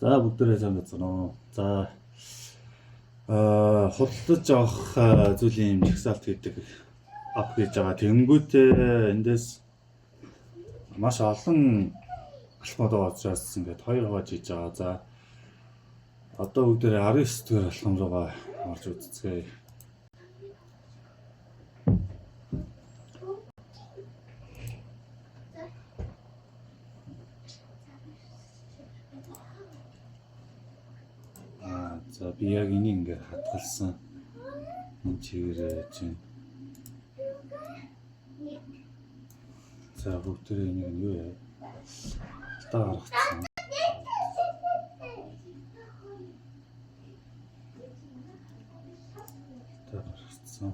За бүгдээрээ сайн байна уу? За худалдаж авах зүйлийн жагсаалт гэдэг ап хийж байгаа. Тэнгүүтээ эндээс маш олон алхмууд байгаа учраас ингээд 2 хувааж хийж байгаа. За одоо бүгдээрээ 19 дэх алхам руугаа орж үзцгээе. За би яг энийг ингээд хадгалсан. Энэ чигээрээ чинь. За бүгдээрээ энийг юу яа? Таа гаргацсан. Таа гаргацсан.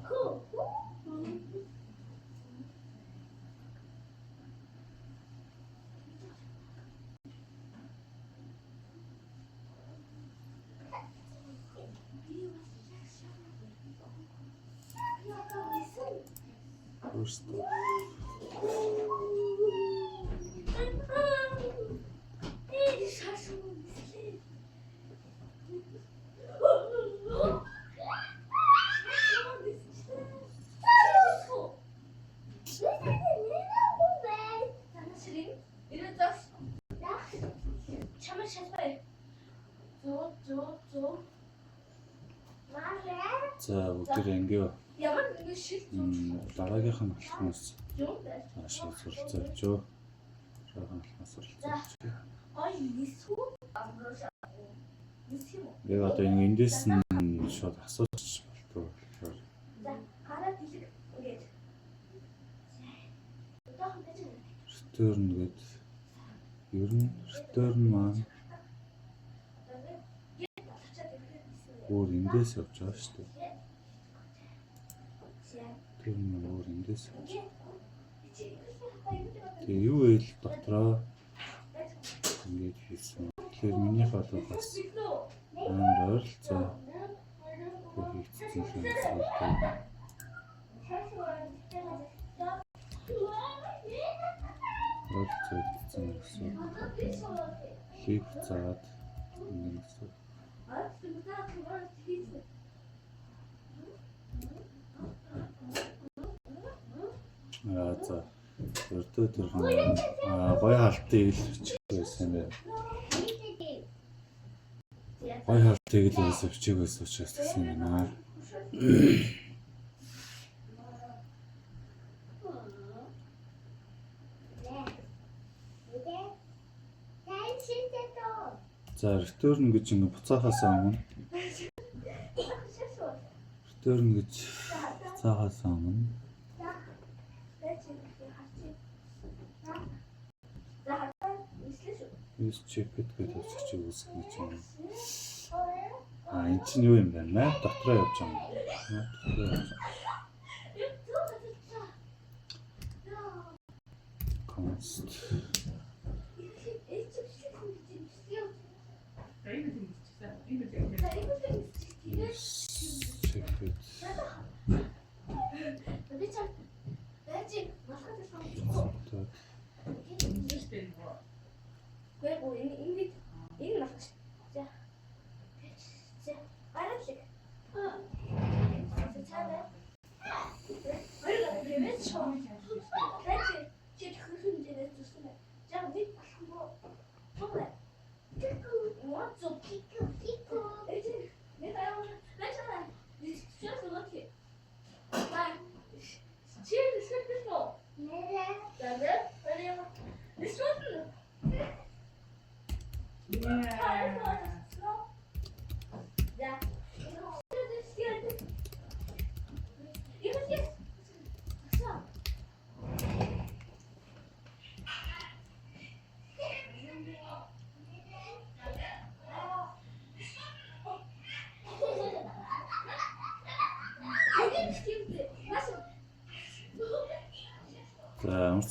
Просто за бүгдээрээ ингээ дараагийнх нь алхмаас ашиг суралцаж юу. Дараагийн алхмаас суралцаж. Яг одоо эндээс нь шууд асууж болтгоо. За хараад хэлэг ингээд. Return гээд ер нь return маань өөр эндээс явж байгаа шүү дээ. Тэр нь өөр эндээс явж. Тэгээ юу вэ дотроо ингээд хийсэн. Тэгэхээр миний бодол бас амар ойролцоо хийгдсэн юм байна. Ойролцоо хийгдсэн гэсэн. Хийх цаад ингээд. За өртөө тэр гоё халтыг л бичих байсан юм байна. Гоё халтыг л бичих байсан учраас гэсэн юм байна. За return гэж ингэ буцаахаас өмнө return гэж буцаахаас өмнө use check-д гэдэг үсгч үүсгэх гэж байна. Энэ чинь юу юм бэ? Map дотроо явж байгаа юм. Map дотроо явж байгаа. Const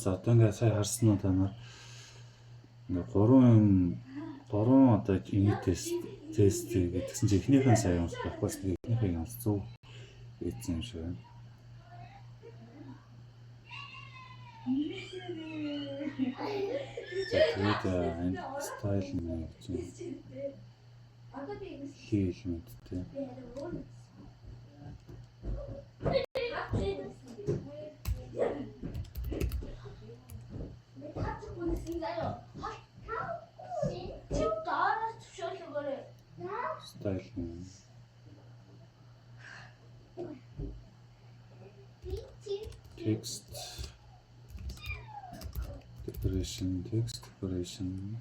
за одоо ингээ сая харсан уу та нар ингээ 3 одоо ini тест гэдгсэн чинь эхнийхэн сая юмс байхгүй ч эхнийхэн юмс 100 ийдсэн юм шиг байна. За тэгээд энэ стайл нэг чинь хий элементтэй. Стайл нэг. Text decoration, text decoration.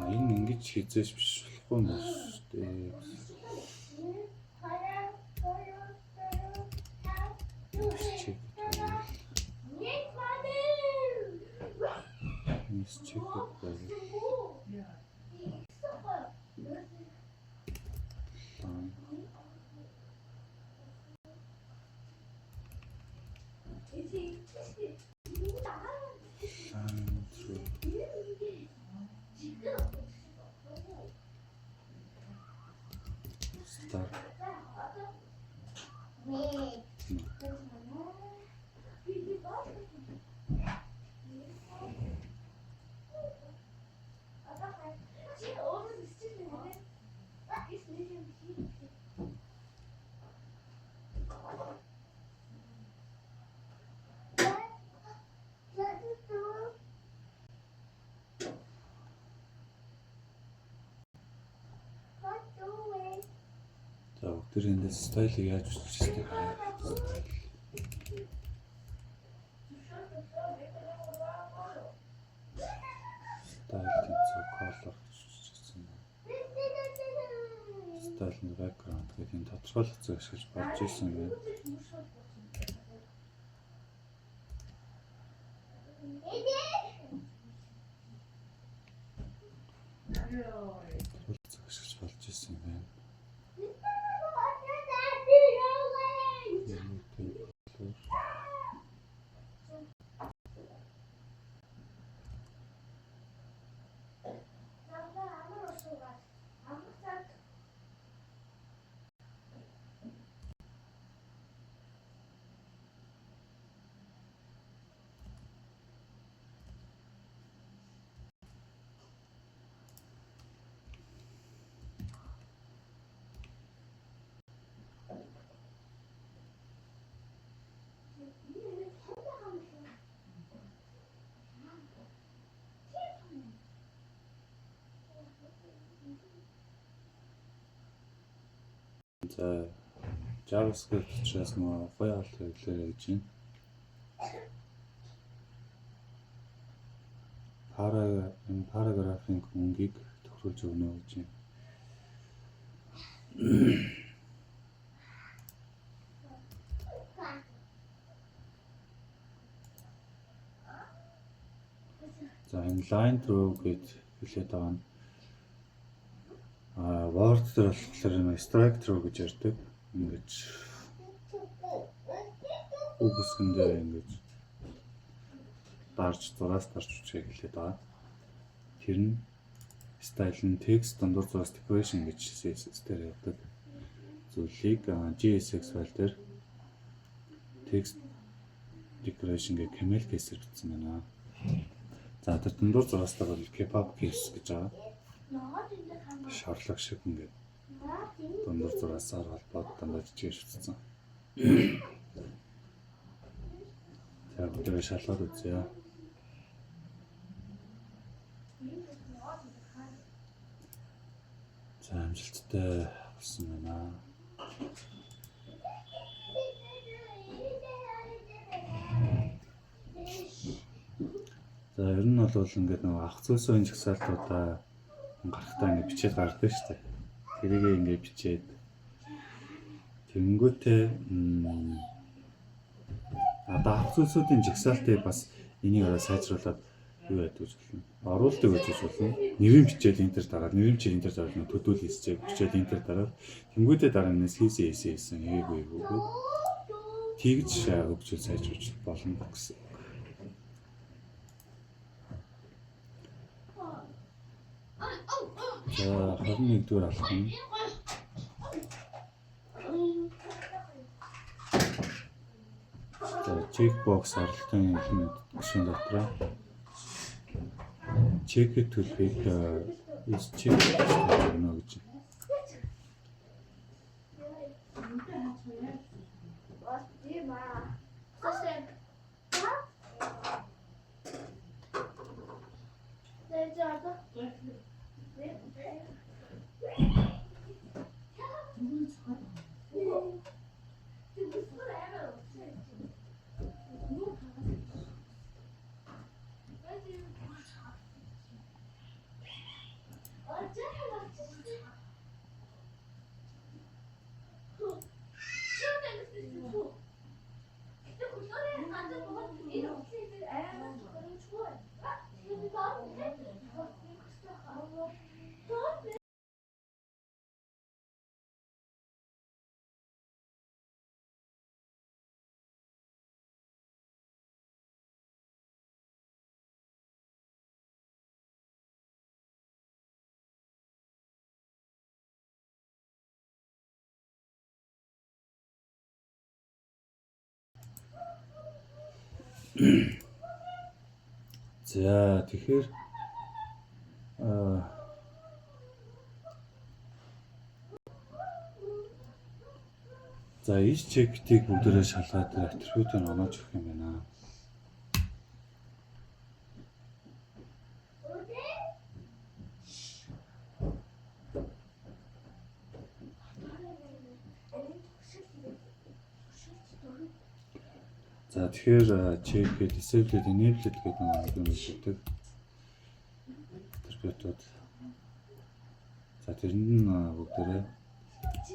Энэ ингэж хийзэж биш болохгүй юм байна шүү дээ. За бүгд эндээс стайлыг яаж үүсгэж байгаа юм. Стайл тэнцүү колор хийчихсэн байна. Стайл нь background гэх энэ тодорхойлох зүйл ашиглаж болж ирсэн байна. Ашиглаж болж ирсэн байна. За JavaScript учраас нөгөө файл хэвлэрэй гэж байна. Параграфын хөнгийг тохируулж өгнө гэж байна. За энэ line through гэж хэлээд байгаа нь Word дээр болохоор нэг strike through гэж ярьдаг. Ингэж үг үсгэндээ ингэж дарж зураас дарж үчгээ хэлээд байгаа. Тэр нь style нь text дундуур зураас decoration гэж CSS дээр явдаг зүйлийг JSX файл дээр text decoration гэх camel case-ээр бичсэн байна. За тэр дундуур зураас дээр бол kebab case гэж байгаа. Шарлаг шиг ингээд дундуур зураасаар холбоод дандаа жижиг шүтсэн. За бүгд шалгаад үзье. За амжилттай болсон байна. За ер нь бол ингээд нэг ах зөөсөө энэ жагсаалтуудаа гарахтаа ингээд бичээд гардаг шүү дээ. Тэрийг ингээд бичээд тэнгүүтээ ах зөөсүүдийн жагсаалтыг бас энийг сайжруулад юу яадаг гэж болно. Оруулдаг гэж болно. Нэрийн бичээл энтер дараад төдөл хийсчээ бичээл энтер дараад тэнгуүдээ дараа нь хийсэн хийгээгүй өгөөд тэгж хөгжүүл сайжруулж болно гэсэн. За 21-р алхам. За чекбокс аралтын гишүүн дотроо чекэт төлбөрийг чек өгнө гэж. За тэгэхээр за иш чектийг бүгдээрээ шалгаад атрибутыг оноож өгөх юм байна. За тэгэхээр чекэд disable enabled гэдэг нэг юм шигдэг. Атрибутууд. За тэрэнд нь бүгдээрээ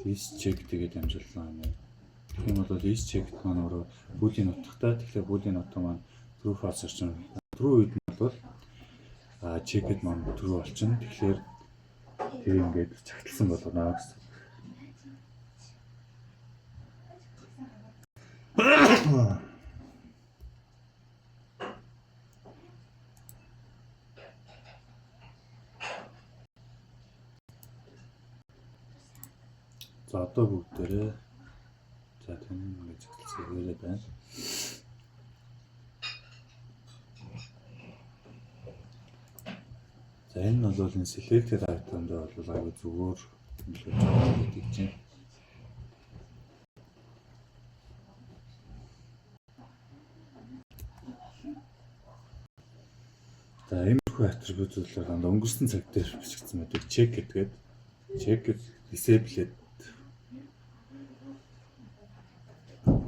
is check тэгээд амжилтлаа юм. Тэгэх юм бол is check маань өөрөө буулийн нутагтай. Тэгэхээр буулийн нутаг маань true false орчин. True үед нь бол check-д маань true болчихно. Тэгэхээр тэр ингээд чагталсан болно гэсэн. За одоо бүгдээрээ за тийм ингэж хэлцгээгээд байна. За энэ нь бол энэ selected item дээр бол аюу зүгээр нөлөөж гэж байна. За иймэрхүү атрибутууд л дандаа өнгөрсөн цаг дээр бичигдсэн байдаг. Check гэдэг. Check disable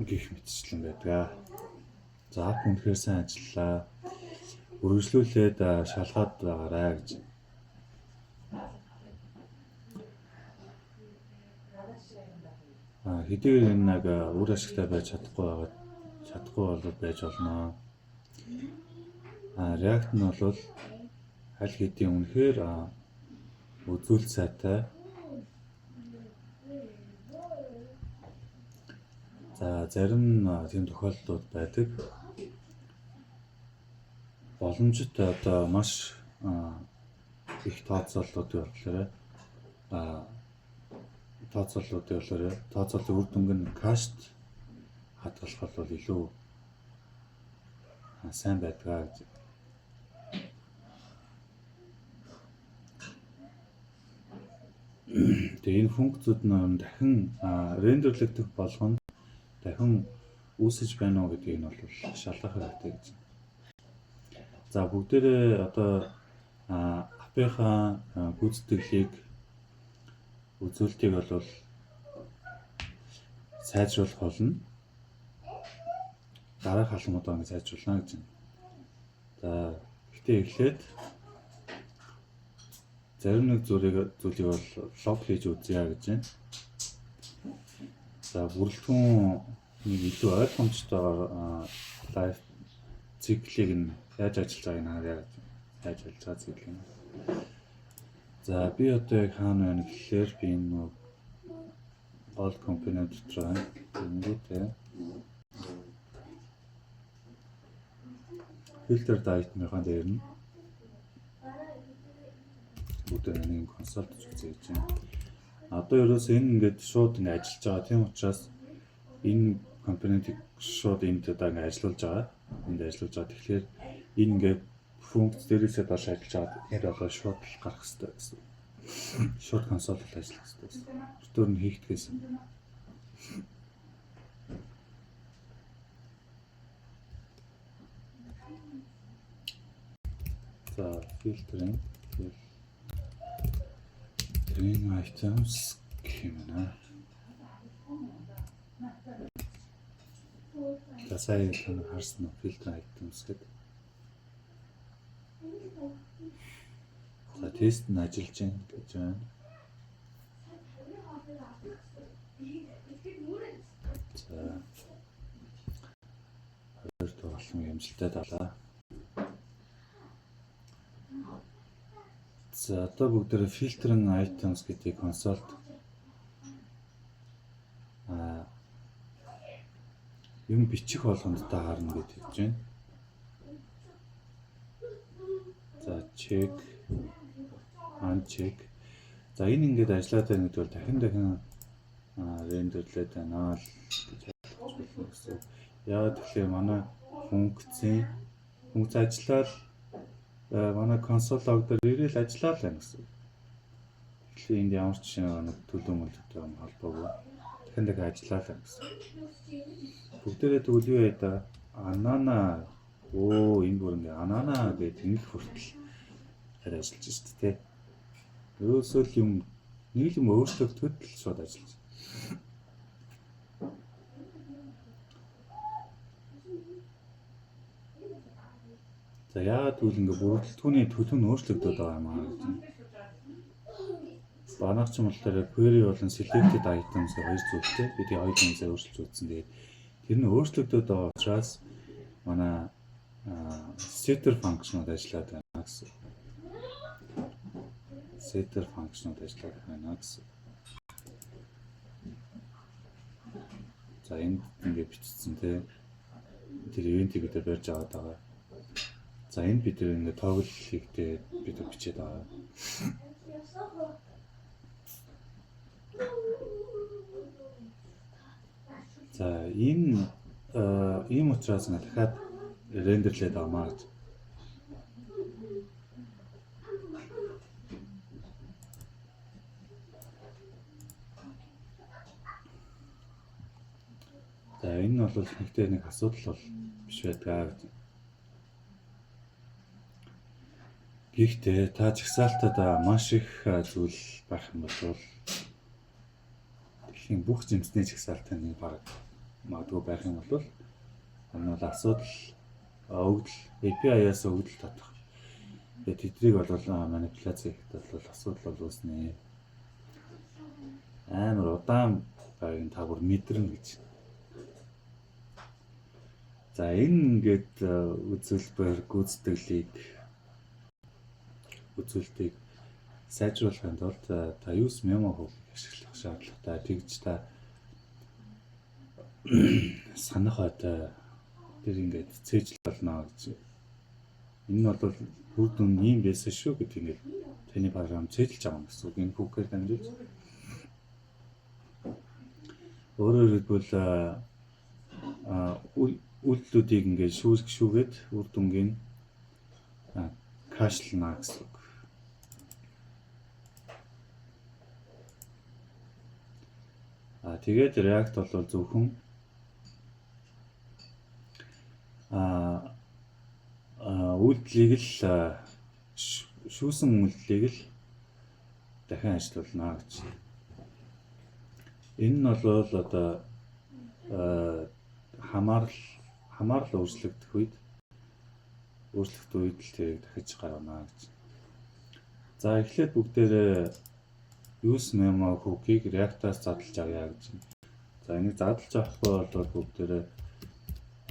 гэх мэтчлэн байдаг. За ап үнэхээр сайн ажиллаа. Үргэлжлүүлээд шалгаад байгаарай гэж. Хэдийгээр энэ нэг үр ашигтай байж чадахгүй бол байж болно. React нь бол аль хэдийн үнэхээр үзүүлэлт сайтай. За зарим тийм тохиолдлууд байдаг. Боломжит одоо маш их тооцооллуудын тооцооллын үр дүнг нь кашт хадгалах бол илүү сайн байдаг гэж. Тэгээ энэ функцүүд нь дахин рендерлэгдэх болгонд дахин үүсэж байна уу гэдгийг нь бол шалгах хэрэгтэй гэж. За бүгдээрээ одоо апынхаа гүйцэтгэлийг үзүүлэлтийг бол сайжруулах болно. Дараах алхмуудаа ингэ сайжруулна гэж байна. За гэхдээ эхлээд зарим нэг зүйлийг бол лог хийж үзье гэж байна. За бүрэлдэхүүн нэг илүү ойлгомжтойгоор лайф циклийг нь яаж ажиллаж байгааг нь харъя. Яаж ажиллаж байгаа зүйл юм. За би одоо яг хаана байна гэхлээр би энэ гол компонент дотор байна. Тэнгүүтээ фильтр дайтмынхаа дээр нь бүгд нэг консоль гэж үзэж байна. Одоо ерөөсөө энэ ингээд шууд ингээд ажиллаж байгаа. Тийм учраас энэ компонентийг шууд энд одоо ингээд ажиллуулж байгаа. Энд ажиллуулж байгаа. Тэгэхээр энэ ингээд функц дээрээсээ доош ажиллаж байгаа. Тэгэхээр одоо шууд гарах хэрэгтэй гэсэн. Шууд консоль ажиллах хэрэгтэй гэсэн. Өтөр нь хийхдгээс. За фильтринг Green items гэмнэ. Тасай тань харсан фильтр items гэдэг. За тест нь ажиллаж байна гэж байна. За хоёр тоглолт хэмжилтэд алаа. За одоо бүгдээрээ filtering items гэдэг консолд юм бичих болгонд та харна гэж хэлж байна. За check, uncheck. За энэ ингээд ажиллаад байна гэдэг бол дахин рендерлээд байна л гэж хэлсэн. Яагаад тэгэхээр манай функц ажиллаад манай консоль лог дээр ирээл ажиллаад байна гэсэн. Тэгэхээр энд ямар ч нэг төлөв мөлтөй юм холбоогүй. Дахин ажиллаад байна гэсэн. Бүгдээрээ тэгвэл юу яа да анана энэ бүр ингээ анана гэдэг нэг хүртэл ажиллаж шүү дээ. Ерөөсөө л юм нэг юм өөрчлөгдөхөд л шууд ажиллаж. За яагаад гэвэл ингээ бүрэлдэхүүний төлөв нь өөрчлөгдөд байгаа юм аа гэж. Банаач юм бол тэр query болон selected items гэх хоёр зүйлтэй. Би тэгээ хоёр зүйлээ өөрчилж үзсэн. Тэгээд тэр нь өөрчлөгдөд байгаа учраас манай setter function-ууд ажиллаад байна гэсэн. Setter function-ууд ажиллаад байна гэсэн. За энд ингээ бичсэн те. Тэр event-ийг бид барьж аваад байгаа. За энд бид ингээ toggle хийхдээ бид бичээд байгаа. За энэ ийм учраас nga дахиад рендерлээд авмаа гэж. За энэ нь бол нэгтэй нэг асуудал бол биш байдгаа гэж. Гэхдээ та жагсаалтад маш их зүйл байх юм бол дэлхийн бүх жимсний жагсаалтын нэг баг магадгүй байх юм бол энэ бол асуудал өгдөл API-аас өгдөл татах. Тэгээд тэдрийг бол манипуляц хийхэд бол асуудал бол үүснэ. Амар удаан байгааг та бүр мэдэрнэ гэж. За энэ ингээд үзүүлбэр гүйцэтгэлийг үзүүлэлтийг сайжруулахын тулд та use memo хөвгийг ашиглах шаардлагатай. Тэгж та санах одоо тэр ингээд цээжл болно гэж. Энэ нь бол үр дүн ийм байсан шүү гэдэг ингээд таны програм цээжилж байгаа юм гэсэн үг. Энэ хүүгээр дамжуулж. Өөрөөр хэлбэл үйлдэлүүдийг ингээд шүүгээд үр дүнгийн кашлна гэсэн үг. Тэгээд React бол зөвхөн үйлдэлийг л шүүсэн үйлдэлийг л дахин ажиллуулна гэж. Энэ нь бол одоо хамаарал өөрчлөгдөх үед л тэрийг дахиж гаргана гэж. За эхлээд бүгдээрээ use memo hook-ийг React-аас задлж авъя гэж. За энийг задлж авахгүй бол бүгдээрээ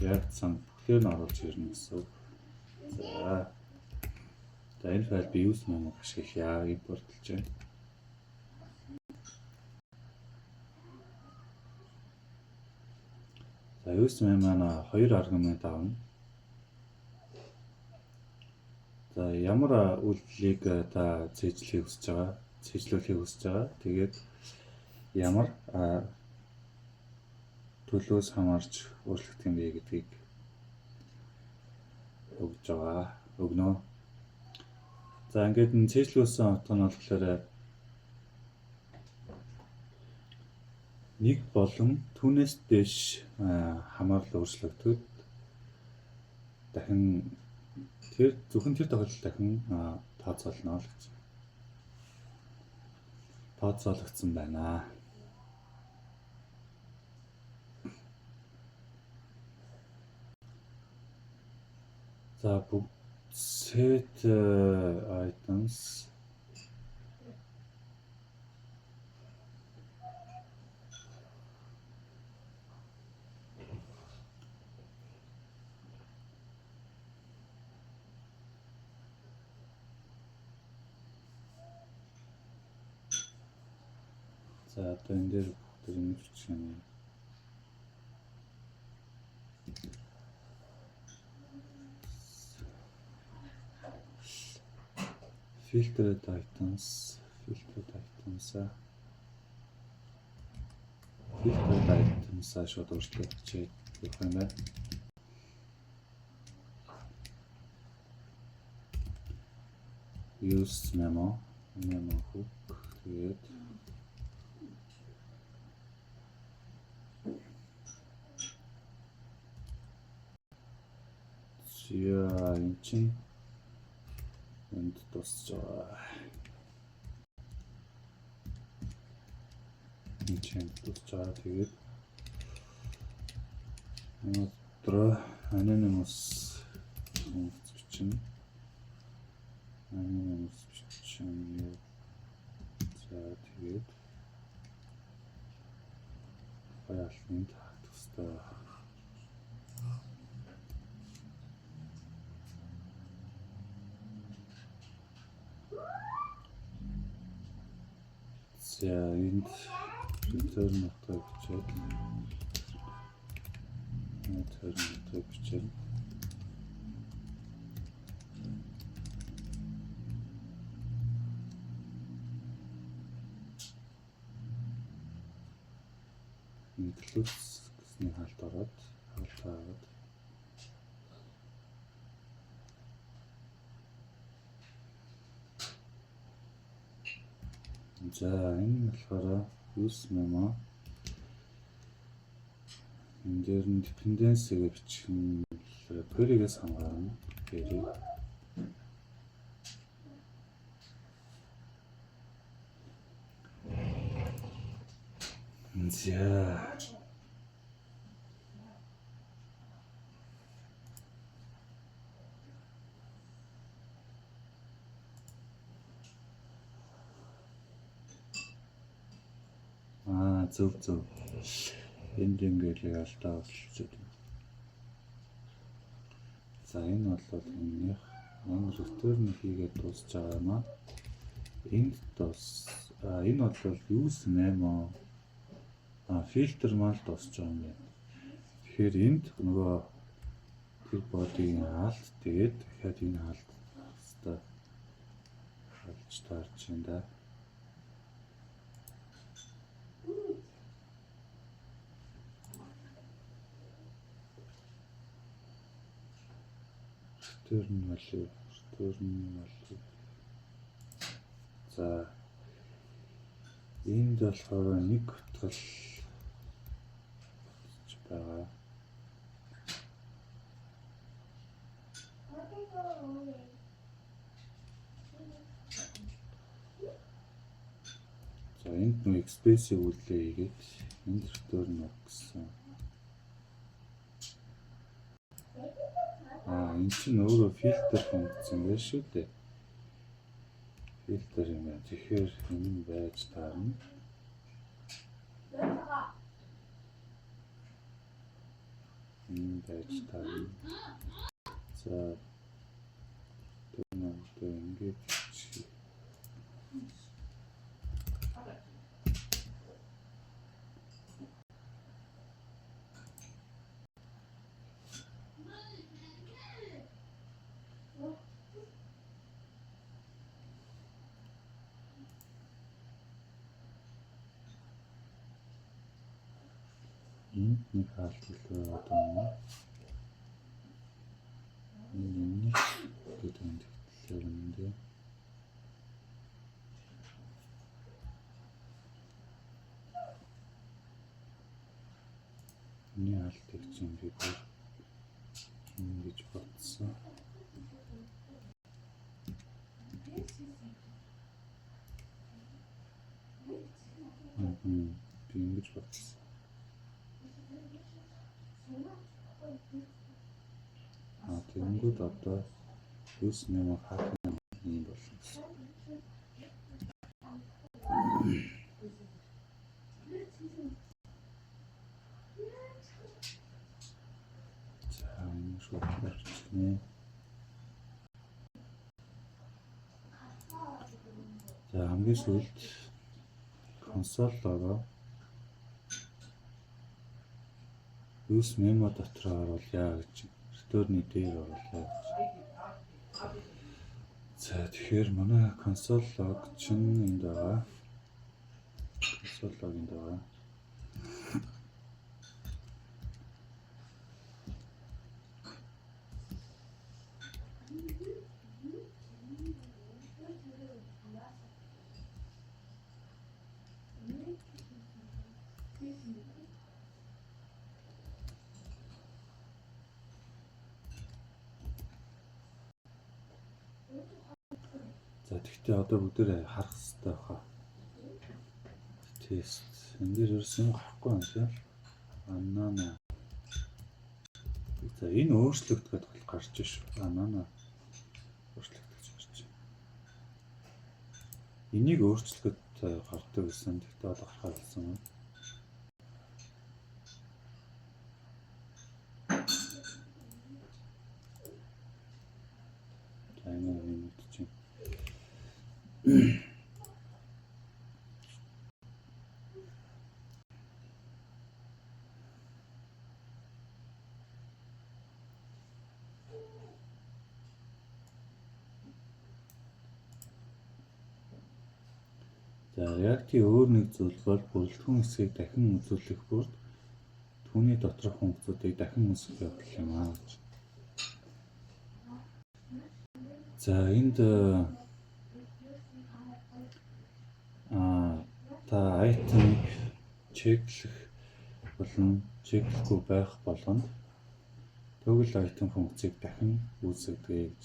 React сан бүхлээр нь оруулж ирнэ гэсэн үг. За энэ файл би use memo ашиглая. Импортлж байна. За use memo маань 2 аргумент авна. За ямар үйлдэлийг та цээжлэхийг хүсэж байгаа, цээжлүүлэхийг хүсэж байгаа. Тэгээд ямар төлөөс хамаарч өөрчлөгдөх юм бэ гэдгийг өгнө. За ингээд энэ цээжлүүлсэн утга нь болохоор 1 болон түүнээс дээш хамаарал өөрчлөгдөд дахин зөвхөн тэр тохиолдолд дахин тооцоолно л гэж. Тооцоологдсон байна. За бүгд set items за одоо энэ дээр бүгд нэг чинь filtered items шууд өөрчлөлт хийх юм байна. Use memo hook тэгээд энэ чинь энд тусч байгаа. Энэ чинь тусч байгаа. Тэгээд өнөөдөр anonymous бичин. За тэгээд файлын тустай. За энд return нотог бичээд includes гэсний хаалт ороод хаалт за энэ болохоор use memo энэ дээр нь dependency-г бичих нь query-гээс хамаарна. query зөв. Энд ингээд алдаа болчихсон. За энэ бол энийх энэ return хийгээд дуусч байгаа маа. Энд энэ бол use memo filter маань дуусч байгаа юм байна. Тэгэхээр энд нөгөө тэр body-ийн хаалт тэгээд дахиад энэ хаалт хэвээр болж таарч байна да. Return value. За энд болохоор нэг утгал байгаа. За энд нэг expressive үйлдэл хийгээд энд return гэсэн. Энэ чинь өөрөө фильтр функц юм байна шүү дээ. Фильтр юм байна. Тэгэхээр энэ байж таарна. За Энд нэг хаалттай одоо энэ гэдэг юм дээ. Миний хаалтыг чинь би ингэж бодсон. Би ингэж бодсон. Тэнгүүд одоо юус нэмэг хаахын юм болно гэсэн. За энэ шууд гарчихнэ. За хамгийн сүүлд консоль лого юус мемо дотор оруулъя гэж стөрний дээр оруулъя гэж. За тэгэхээр манай консоль лог чинь энд байгаа. Консоль лог энд байгаа. За тэгтээ одоо бүгдээ харах хэрэгтэй баха. Тест. Энд дээр ерөөсөн гарахгүй юм шиг. Анана. За энэ өөрчлөгдөд гарч иш. Анана. Өөрчлөгдөж гарч. Энийг өөрчлөхөд гардаг гэсэн. Тэгтээ одоо гарахаар болсон юм. За энэ юм чинь. За React-ийн өөр нэг зүйл бол бүрэлдэхүүн хэсгийг дахин үзүүлэх бүрд түүний доторх функцүүдийг дахин үзэх явдал юм аа гэж. За энд та item чеклэх болон чеклэхгүй байх болгонд toggle item функцийг дахин үүсгэдэг гэж.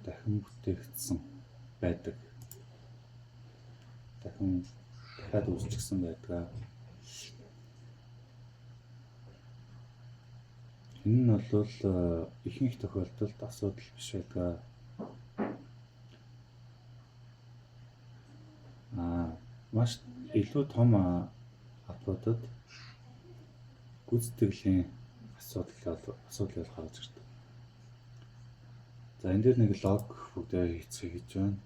Дахин бүтээгдсэн байдаг. Дахиад үүсчихсэн байдаг. Энэ нь бол ихэнх тохиолдолд асуудал биш байдаг. Маш илүү том апплодод гүйцэтгэлийн асуудал гарч ирдэг. За энэ дээр нэг лог бүгдээ хийцгээ гэж байна.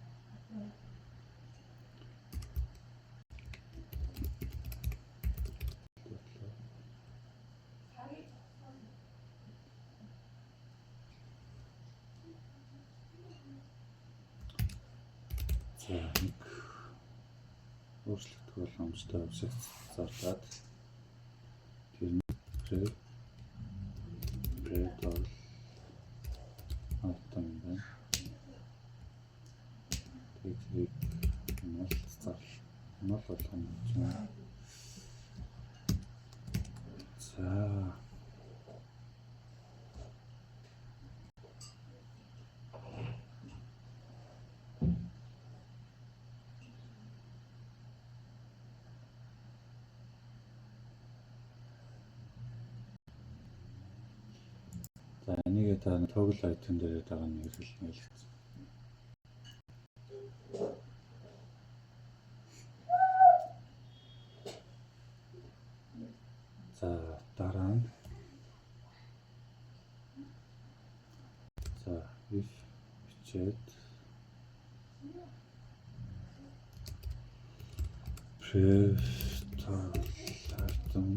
За нэг өөрчлөлт боломжтой үсэг зарлаад тэр нь бол автом байна. Тэгийг нол зарлал нол болгох юм байна. За энийг та toggle item дээр байгаа нь хэрэглэнэ. За дараа нь за if бичээд pref item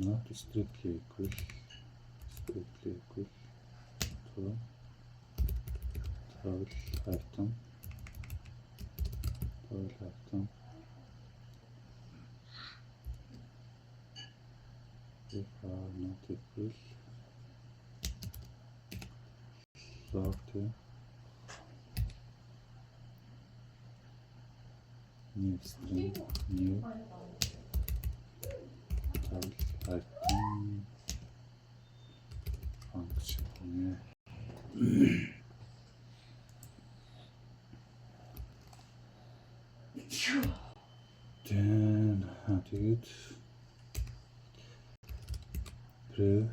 not strictly equal to toggle item if are not equal log to new string new toggle item function then тэгээд pref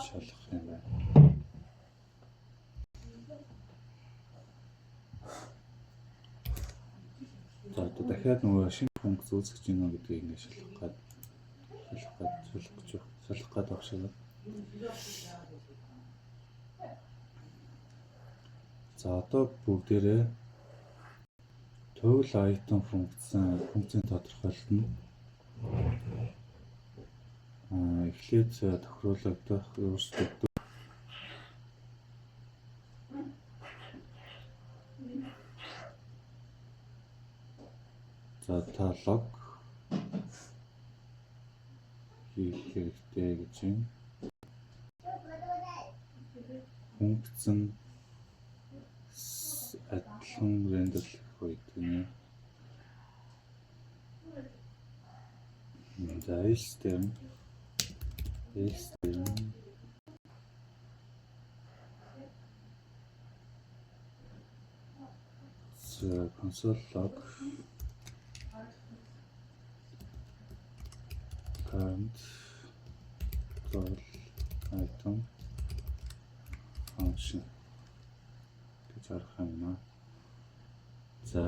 шалгах юм байна. За одоо дахиад нөгөө шинэ функц үүсгэж гинэ гэдгийг ингэ шалгах гээд багшаа. За одоо бүгдээрээ toggle item функцийн тодорхойлолт нь эхлээд тохируулагдах өөрчлөлт за та log хийх хэрэгтэй гэж юм. Функц нь адилхан рендерлэх үед гэнэ. За else дээр console log current toggle item function гэж арах юм. За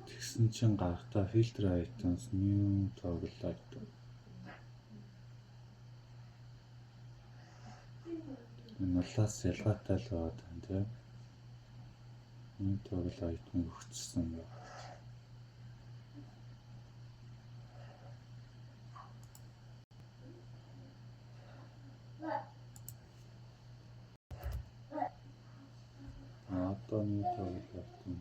тэгсэн чинь гарахтаа filter items new toggle item нулаас ялгаатай л байна тийм. New toggle item өгчсөн байна. Одоо new toggle item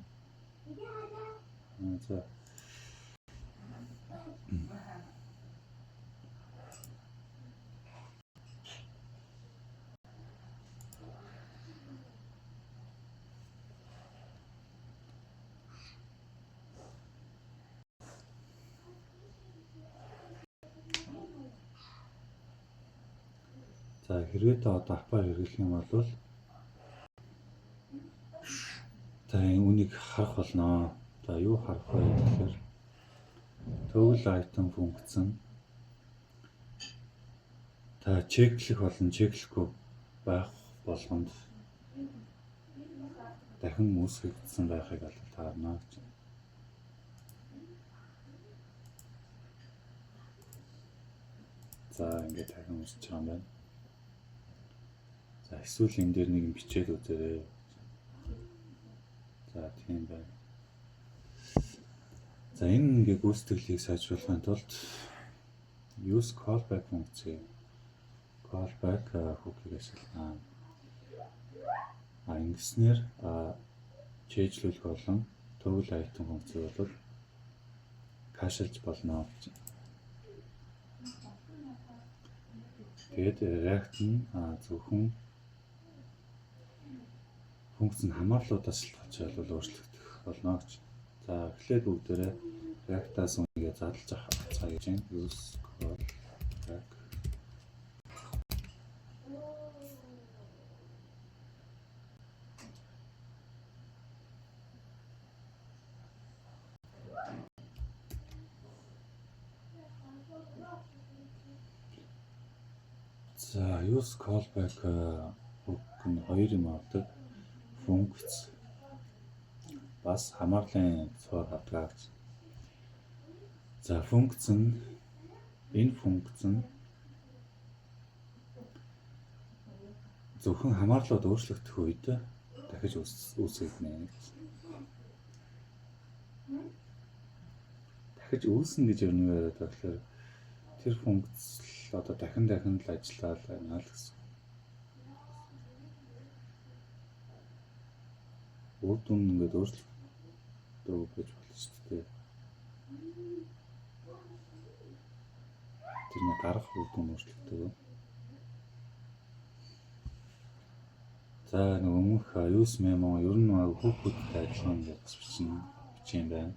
за хэрвээ та одоо апаар хэрэглэх юм бол та энэ үнийг харах болно. За юу харах вэ гэхээр toggle item функц нь та чеклэх болон чеклэхгүй байх болгонд дахин үүсгэгдсэн байхыг таарна гэж. За ингээд дахин үүсэж байгаа юм байна. За эсвэл энэ дээр нэг юм бичээд үзээрэй. За тийм байна. За энэ ингээ гүйцэтгэлийг сайжруулахын тулд use callback функцийг callback хүүхийг ашиглана. Ингэснээр чэйжлүүлэх болон toggle item функцийг бол кашилж болно гэж. Тэгээд React нь зөвхөн функц нь хамаарлуудаас шалтгаалж бол өөрчлөгдөх болно гэж. За эхлээд бүгдээрээ React-аас үнийгээ задлж авах цаа гэж байна. Use callback. За use callback hook нь хоёр юм авдаг. Функц бас хамаарлын цоор хадгалж. За функц нь энэ функц нь зөвхөн хамаарлууд өөрчлөгдөх үед дахиж үүсгэнэ. Дахиж үүснэ гэж юу яриад байгаа тэгэхээр тэр функц л одоо дахин л ажиллаад байна л гэсэн. Үр дүн ингээд өөрчлөлтөө гэж болно шүү дээ. Тэрний гарах үр дүн өөрчлөлтөө. За нэг өмнөх use memo ер нь хүүхдүүдтэй адилхан гэж бичсэн байна.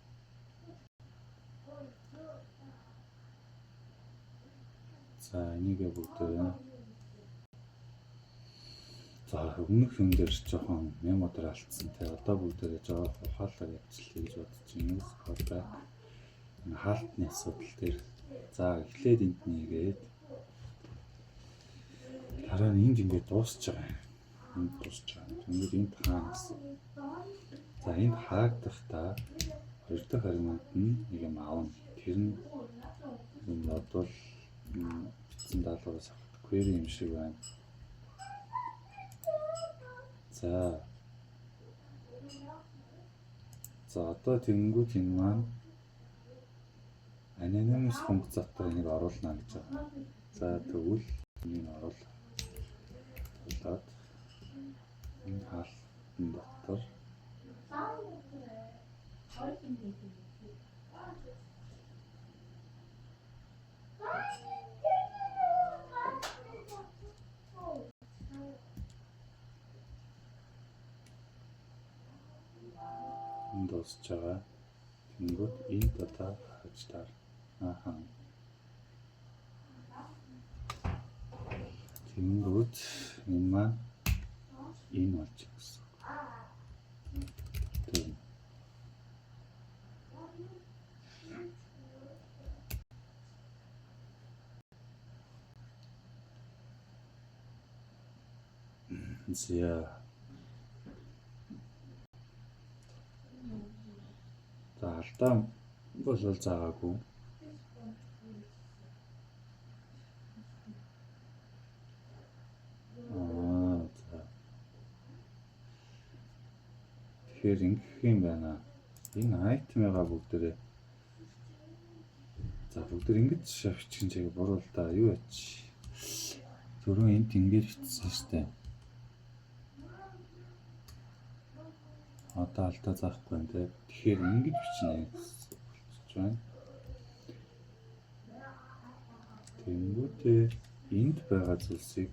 За энийг бүгдээ за өмнөх юм дээр жоохон мемо дээр алдсан. Тэгээ одоо бүгдээ жоохон ухаалаг ажиллая гэж бодож байна. Use callback хаалтны асуудал дээр. За эхлээд энд нэгээд дараа нь энд ингээд дуусч байгаа. Ингээд энд хаана гэсэн. За энд хаагдахтаа хоёр дахь аргумент нь нэг юм аавна. Тэр нь бодвол бичсэн даалгавраас авах query юм шиг байна. За одоо тэнгүүд энэ маань anonymous функц дотор энийг оруулна гэж байна. За тэгвэл энийг оруулаад энэ хаалтан дотор энэ дуусч байгаа. Тэнгүүд энэ дата хаж таар. Тэнгүүд энэ маань энэ болж гэсэн. За алдаа болол заагаагүй. Тэгэхээр ингэх юм байна. Энэ айтмыгаа бүгдээрээ за бүгдээр ингэж шавьчих чинь буруу л да. Юу яач. Түрүү энд ингэж бичсэн шүү дээ. Одоо алдаа заахгүй байна те. Тэгэхээр ингэж бичнэ гэж байна. Тэнгүүтээ энд байгаа зүйлсийг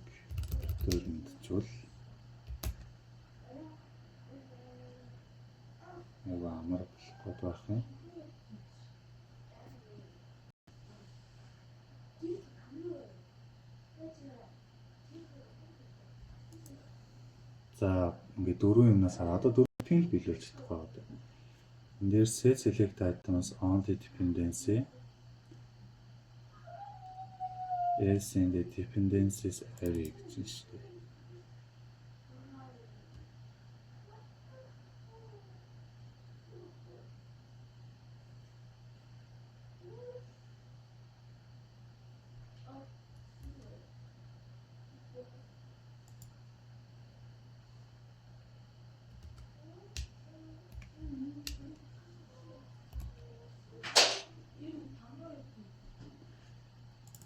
төрөндчүүл яг амар болохгүй байх юм. За ингээд дөрвөн юмнаас одоо дөрвөн биелүүлж чадахгүй байна. Энд дээр select items only dependency is in the dependencies array гэж байна шүү дээ.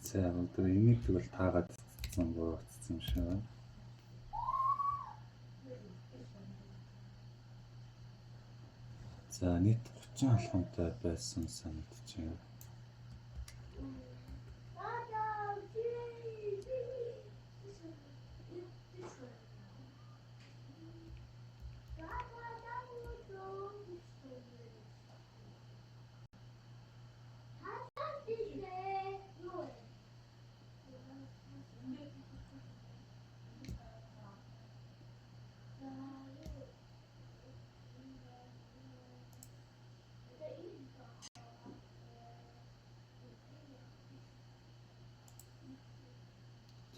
За өнөөдөр энийг тэгвэл таагаад цэцэн буурагдсан юм шиг байна. За нийт 30 алхамтай байсан санагдаж байна.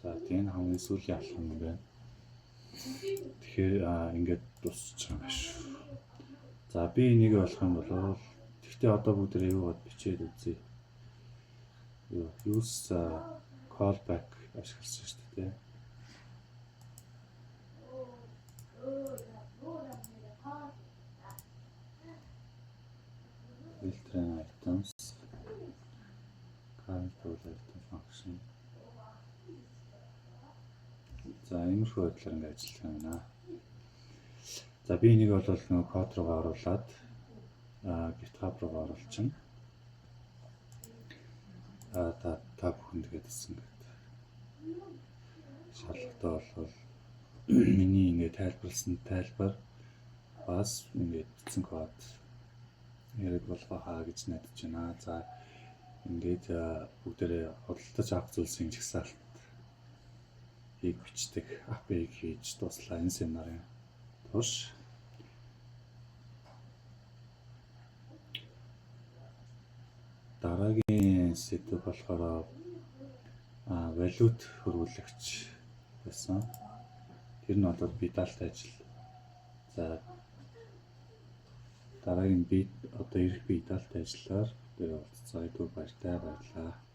За тийм хамгийн сүүлийн алхам юм байна. Тэгэхээр ингээд дуусчих юм байна шүү. За би энийг болох юм бол тэгтээ одоо бүгдээ юу бод бичээд үзье. Use callback ашигласан шүү дээ. Filter items, current tool item function. За иймэрхүү байдлаар ингээд ажиллах юм байна. За би энийг бол нөгөө код руугаа оруулаад GitHub руугаа оруулчихна. Та бүхэнд тэгээд хэлсэн гэдэг. Шалгалтаа бол миний ингээд тайлбарласан тайлбар бас ингээд бичсэн код яриг болгоо хаа гэж найдаж байна. За ингээд бүгдээрээ худалдаж авах зүйлсийн жагсаалт бичдэг API-г хийж дуслаа энэ семинарын турш. Дараагийн сэдв болохоор валют хөрвүүлэгч байсан. Тэр нь бол бидалт ажил. За дараагийн би одоо ирэх бидалт ажлаар дээр уулзцаа. Баяртай баярлалаа.